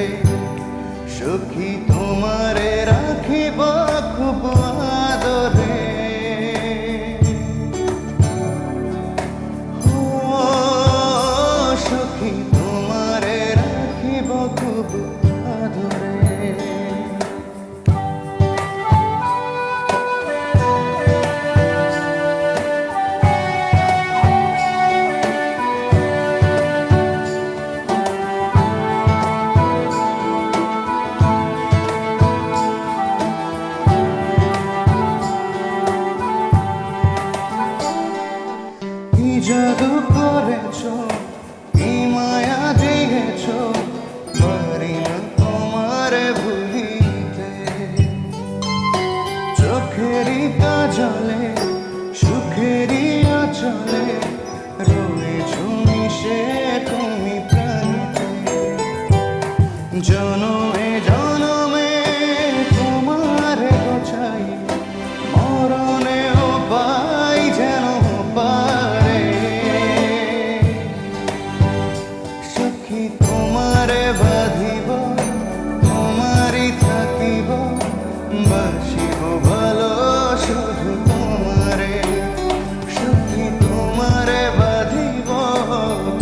ধরে সখী তোমারে রাখিব খুব আদরে। ও সখী তোমারে রাখিব খুব আদরে। জাদু করেছ, কি মায়া দিয়েছ, পারি না তোমার ভুলিতে। চোখেরই কাজলে সুখেরই আঁচলে রয়েছ মিশে তুমি প্রাণীতে। জনমে জনমে তোমার গোছাই, মরণেও পাই যেন পারে। সখী তোমারে বাঁধিব, তোমারই থাকিব, বাসিব ভালো শুধু তোমারে। সখী তোমারে বাঁধিব,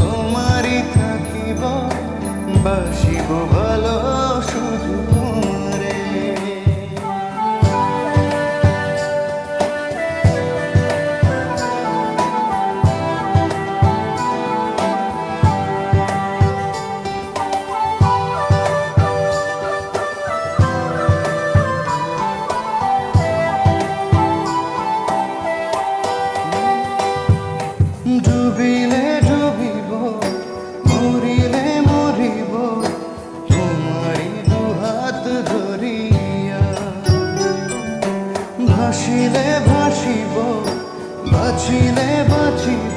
তোমারই থাকিব, বাসিব ভালো শুধু তোমারে। ডুবিলে ডুবিব, মরিলে মরিব, তোমারি দুহাত ধরিয়া। ভাসিলে ভাসিব, বাঁচিলে বাঁচিব,